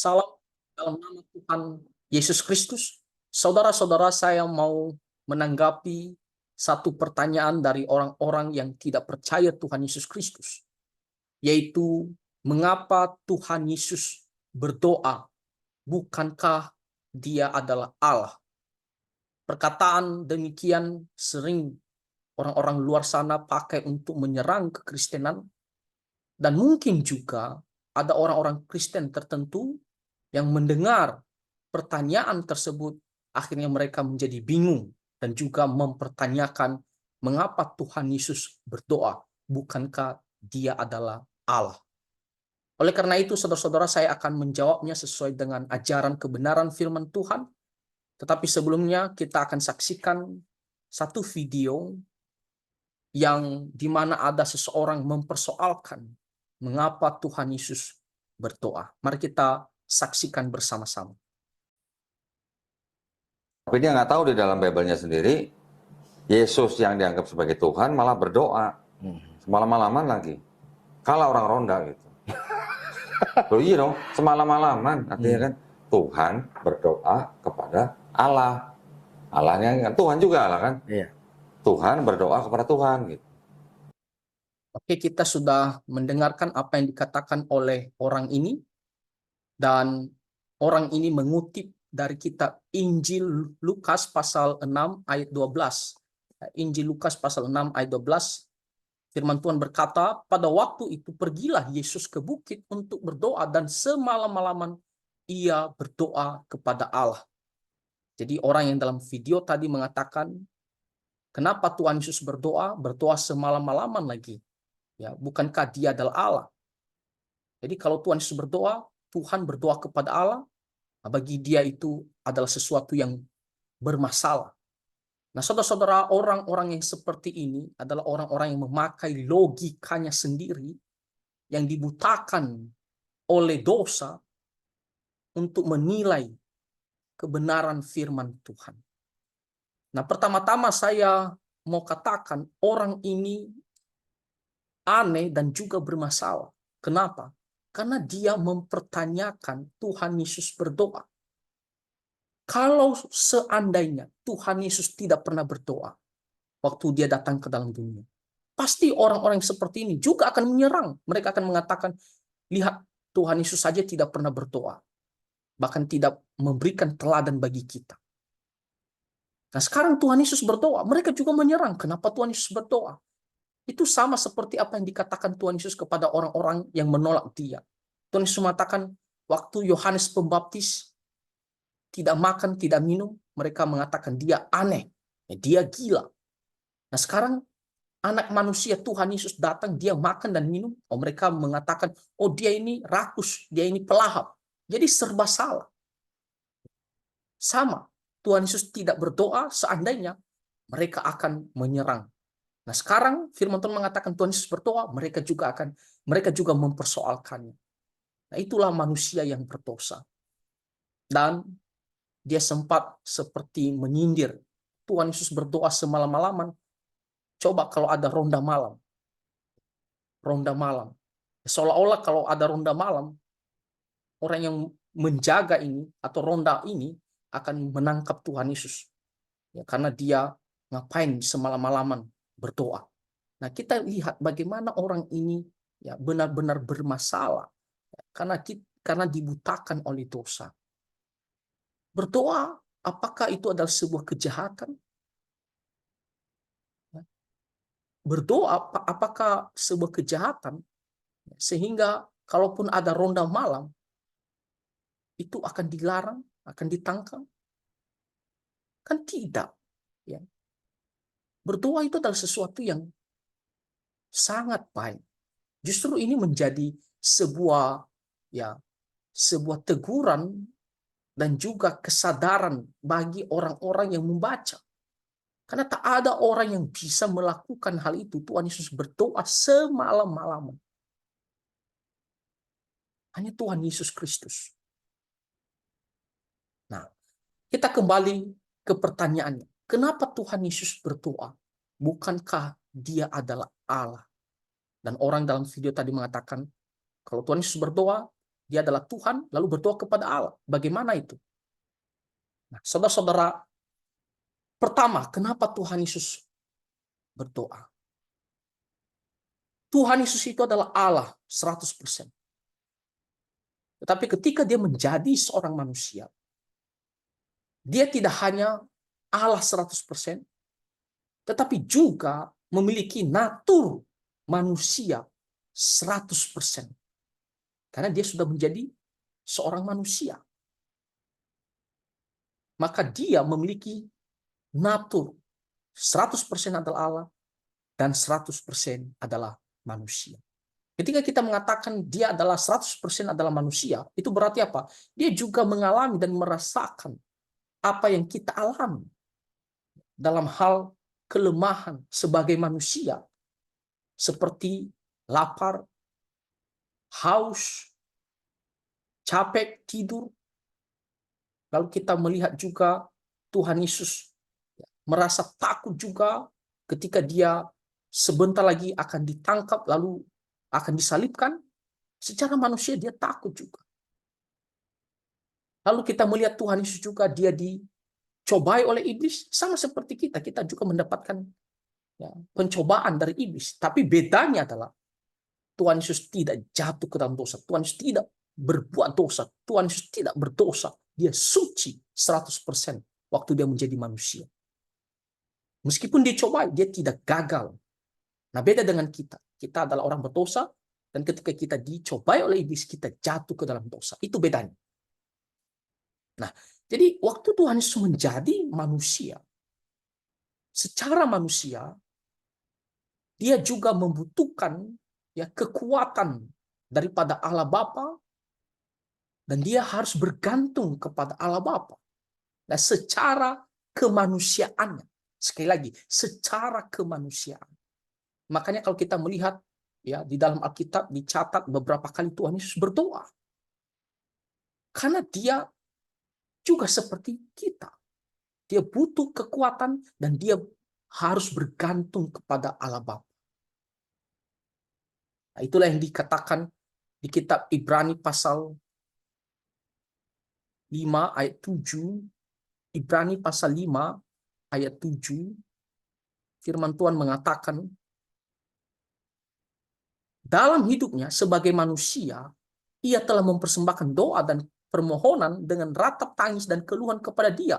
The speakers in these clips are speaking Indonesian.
Salam dalam nama Tuhan Yesus Kristus. Saudara-saudara, saya mau menanggapi satu pertanyaan dari orang-orang yang tidak percaya Tuhan Yesus Kristus, yaitu mengapa Tuhan Yesus berdoa? Bukankah Dia adalah Allah? Perkataan demikian sering orang-orang luar sana pakai untuk menyerang kekristenan, dan mungkin juga ada orang-orang Kristen tertentu yang mendengar pertanyaan tersebut, akhirnya mereka menjadi bingung dan juga mempertanyakan mengapa Tuhan Yesus berdoa, bukankah Dia adalah Allah. Oleh karena itu, saudara-saudara, saya akan menjawabnya sesuai dengan ajaran kebenaran firman Tuhan. Tetapi sebelumnya kita akan saksikan satu video yang dimana ada seseorang mempersoalkan mengapa Tuhan Yesus berdoa. Mari kita saksikan bersama-sama. Tapi dia nggak tahu di dalam Bible-nya sendiri, Yesus yang dianggap sebagai Tuhan malah berdoa. Semalam-malaman lagi. Kalah orang ronda gitu. Loh iya dong, semalam-malaman. Artinya kan Tuhan berdoa kepada Allah. Allahnya kan Tuhan juga Allah kan? Iya. Tuhan berdoa kepada Tuhan gitu. Oke, kita sudah mendengarkan apa yang dikatakan oleh orang ini, dan orang ini mengutip dari kitab Injil Lukas pasal 6 ayat 12. Injil Lukas pasal 6 ayat 12, firman Tuhan berkata, pada waktu itu pergilah Yesus ke bukit untuk berdoa dan semalam-malaman ia berdoa kepada Allah. Jadi orang yang dalam video tadi mengatakan, kenapa Tuhan Yesus berdoa? Berdoa semalam-malaman lagi. Ya, bukankah Dia adalah Allah? Jadi kalau Tuhan Yesus berdoa, Tuhan berdoa kepada Allah, bagi Dia itu adalah sesuatu yang bermasalah. Nah, saudara-saudara, orang-orang yang seperti ini adalah orang-orang yang memakai logikanya sendiri yang dibutakan oleh dosa untuk menilai kebenaran firman Tuhan. Nah, pertama-tama saya mau katakan orang ini aneh dan juga bermasalah. Kenapa? Karena dia mempertanyakan Tuhan Yesus berdoa. Kalau seandainya Tuhan Yesus tidak pernah berdoa waktu Dia datang ke dalam dunia, pasti orang-orang seperti ini juga akan menyerang. Mereka akan mengatakan, lihat, Tuhan Yesus saja tidak pernah berdoa, bahkan tidak memberikan teladan bagi kita. Nah, sekarang Tuhan Yesus berdoa, mereka juga menyerang. Kenapa Tuhan Yesus berdoa? Itu sama seperti apa yang dikatakan Tuhan Yesus kepada orang-orang yang menolak Dia. Tuhan Yesus mengatakan, waktu Yohanes Pembaptis tidak makan, tidak minum, mereka mengatakan dia aneh, dia gila. Nah, sekarang anak manusia Tuhan Yesus datang, dia makan dan minum, mereka mengatakan, oh dia ini rakus, dia ini pelahap. Jadi serba salah. Sama, Tuhan Yesus tidak berdoa, seandainya mereka akan menyerang. Nah, sekarang firman Tuhan mengatakan Tuhan Yesus berdoa, mereka juga mempersoalkannya. Nah, itulah manusia yang berdosa. Dan dia sempat seperti menyindir, Tuhan Yesus berdoa semalam-malaman. Coba kalau ada ronda malam. Seolah-olah kalau ada ronda malam, orang yang menjaga ini atau ronda ini akan menangkap Tuhan Yesus. Ya, karena dia ngapain semalam-malaman berdoa. Nah, kita lihat bagaimana orang ini ya benar-benar bermasalah. Karena dibutakan oleh dosa. Berdoa, apakah itu adalah sebuah kejahatan? Berdoa, apakah sebuah kejahatan? Sehingga kalaupun ada ronda malam, itu akan dilarang, akan ditangkap? Kan tidak. Ya. Berdoa itu adalah sesuatu yang sangat baik. Justru ini menjadi sebuah teguran dan juga kesadaran bagi orang-orang yang membaca. Karena tak ada orang yang bisa melakukan hal itu. Tuhan Yesus berdoa semalam-malaman. Hanya Tuhan Yesus Kristus. Nah, kita kembali ke pertanyaannya. Kenapa Tuhan Yesus berdoa? Bukankah Dia adalah Allah? Dan orang dalam video tadi mengatakan, kalau Tuhan Yesus berdoa, dia adalah Tuhan, lalu berdoa kepada Allah. Bagaimana itu? Nah, saudara-saudara, pertama, kenapa Tuhan Yesus berdoa? Tuhan Yesus itu adalah Allah 100%. Tetapi ketika dia menjadi seorang manusia, dia tidak hanya Allah 100%, tetapi juga memiliki natur manusia 100%. Karena dia sudah menjadi seorang manusia. Maka dia memiliki natur 100% adalah Allah dan 100% adalah manusia. Ketika kita mengatakan dia adalah 100% adalah manusia, itu berarti apa? Dia juga mengalami dan merasakan apa yang kita alami dalam hal kelemahan sebagai manusia, seperti lapar, haus, capek, tidur. Lalu kita melihat juga Tuhan Yesus merasa takut juga ketika dia sebentar lagi akan ditangkap lalu akan disalibkan. Secara manusia dia takut juga. Lalu kita melihat Tuhan Yesus juga dia dicobai oleh iblis, sama seperti kita. Kita juga mendapatkan pencobaan dari iblis. Tapi bedanya adalah Tuhan Yesus tidak jatuh ke dalam dosa. Tuhan Yesus tidak berbuat dosa. Tuhan Yesus tidak berdosa. Dia suci 100% waktu dia menjadi manusia. Meskipun dicobai, dia tidak gagal. Nah, beda dengan kita. Kita adalah orang berdosa, dan ketika kita dicobai oleh iblis, kita jatuh ke dalam dosa. Itu bedanya. Nah, jadi waktu Tuhan Yesus menjadi manusia, secara manusia, dia juga membutuhkan kekuatan daripada Allah Bapa, dan dia harus bergantung kepada Allah Bapa. Nah, secara kemanusiaannya, sekali lagi, secara kemanusiaan. Makanya kalau kita melihat di dalam Alkitab dicatat beberapa kali Tuhan Yesus berdoa. Karena dia juga seperti kita. Dia butuh kekuatan dan dia harus bergantung kepada Allah Bapa. Nah, itulah yang dikatakan di kitab Ibrani pasal 5 ayat 7. Ibrani pasal 5 ayat 7. Firman Tuhan mengatakan, dalam hidupnya sebagai manusia, ia telah mempersembahkan doa dan permohonan dengan ratap tangis dan keluhan kepada Dia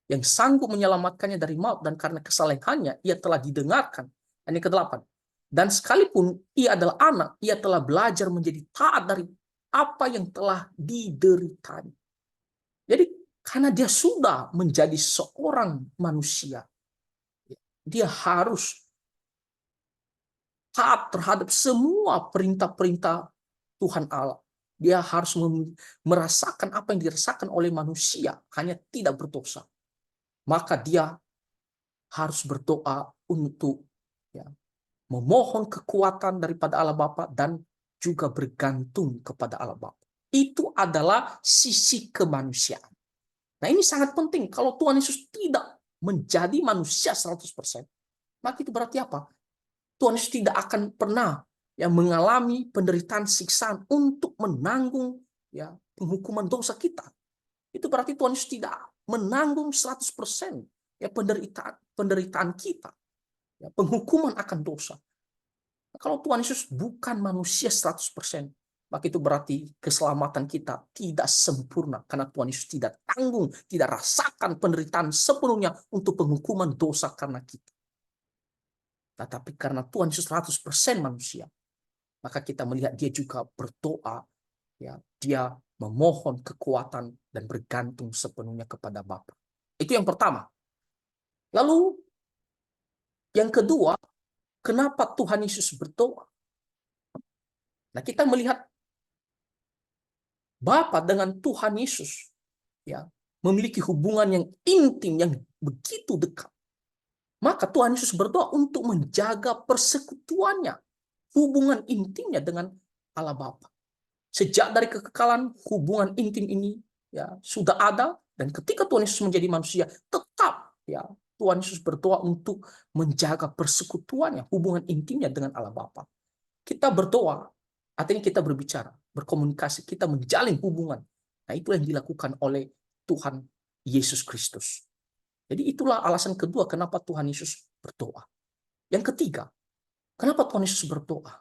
yang sanggup menyelamatkannya dari maut, dan karena kesalehannya ia telah didengarkan. Ini ke-8. Dan sekalipun ia adalah anak, ia telah belajar menjadi taat dari apa yang telah dideritanya. Jadi karena dia sudah menjadi seorang manusia, dia harus taat terhadap semua perintah-perintah Tuhan Allah. Dia harus merasakan apa yang dirasakan oleh manusia, hanya tidak berdosa. Maka dia harus berdoa untuk memohon kekuatan daripada Allah Bapa dan juga bergantung kepada Allah Bapa. Itu adalah sisi kemanusiaan. Nah, ini sangat penting. Kalau Tuhan Yesus tidak menjadi manusia 100%, maka itu berarti apa? Tuhan Yesus tidak akan pernah mengalami penderitaan siksaan untuk menanggung penghukuman dosa kita. Itu berarti Tuhan Yesus tidak menanggung 100% penderitaan kita, penghukuman akan dosa. Kalau Tuhan Yesus bukan manusia 100%, maka itu berarti keselamatan kita tidak sempurna karena Tuhan Yesus tidak tanggung, tidak rasakan penderitaan sepenuhnya untuk penghukuman dosa karena kita. Tetapi karena Tuhan Yesus 100% manusia, maka kita melihat dia juga berdoa, dia memohon kekuatan dan bergantung sepenuhnya kepada Bapa. Itu yang pertama. Lalu yang kedua, kenapa Tuhan Yesus berdoa? Nah, kita melihat Bapa dengan Tuhan Yesus memiliki hubungan yang intim, yang begitu dekat. Maka Tuhan Yesus berdoa untuk menjaga persekutuannya, hubungan intimnya dengan Allah Bapa. Sejak dari kekekalan, hubungan intim ini sudah ada, dan ketika Tuhan Yesus menjadi manusia, tetap Tuhan Yesus berdoa untuk menjaga persekutuannya, hubungan intimnya dengan Allah Bapa. Kita berdoa, artinya kita berbicara. berkomunikasi, kita menjalin hubungan. Nah, itu yang dilakukan oleh Tuhan Yesus Kristus. Jadi itulah alasan kedua kenapa Tuhan Yesus berdoa. Yang ketiga, kenapa Tuhan Yesus berdoa?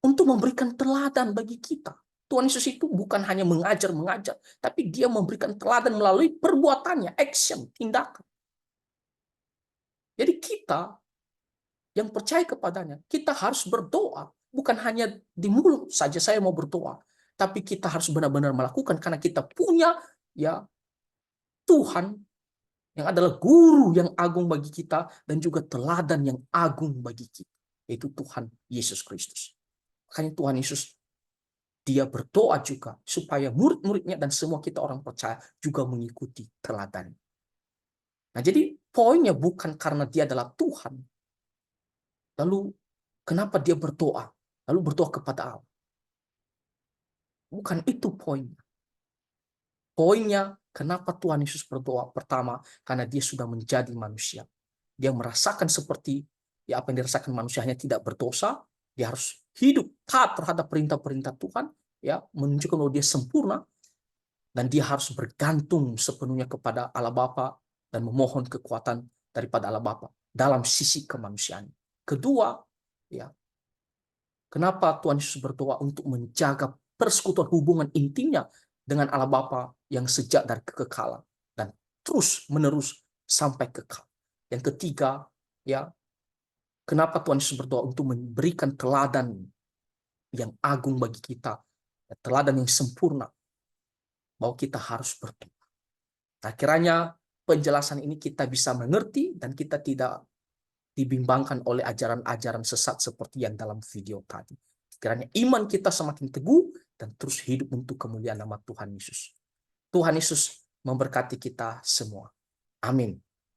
Untuk memberikan teladan bagi kita. Tuhan Yesus itu bukan hanya mengajar, tapi dia memberikan teladan melalui perbuatannya, action, tindakan. Jadi kita yang percaya kepadanya, kita harus berdoa. Bukan hanya di mulut saja saya mau berdoa, tapi kita harus benar-benar melakukan karena kita punya ya Tuhan yang adalah guru yang agung bagi kita dan juga teladan yang agung bagi kita, yaitu Tuhan Yesus Kristus. Makanya Tuhan Yesus dia berdoa juga supaya murid-muridnya dan semua kita orang percaya juga mengikuti teladan. Nah, jadi poinnya bukan karena dia adalah Tuhan. Lalu kenapa dia berdoa? Lalu berdoa kepada Allah. Bukan itu poinnya. Poinnya, kenapa Tuhan Yesus berdoa? Pertama, karena dia sudah menjadi manusia. Dia merasakan seperti ya apa yang dirasakan manusia, hanya tidak berdosa. Dia harus hidup taat terhadap perintah-perintah Tuhan, ya, menunjukkan bahwa dia sempurna, dan dia harus bergantung sepenuhnya kepada Allah Bapa dan memohon kekuatan daripada Allah Bapa dalam sisi kemanusiaan. Kedua, ya, kenapa Tuhan Yesus berdoa? Untuk menjaga persekutuan hubungan intimnya dengan Allah Bapa yang sejak dari kekekalan dan terus menerus sampai kekal. Yang ketiga, ya, kenapa Tuhan Yesus berdoa? Untuk memberikan teladan yang agung bagi kita, teladan yang sempurna, bahwa kita harus berdoa. Nah, kiranya penjelasan ini kita bisa mengerti dan kita tidak dibimbangkan oleh ajaran-ajaran sesat seperti yang dalam video tadi. Kiranya iman kita semakin teguh dan terus hidup untuk kemuliaan nama Tuhan Yesus. Tuhan Yesus memberkati kita semua. Amin.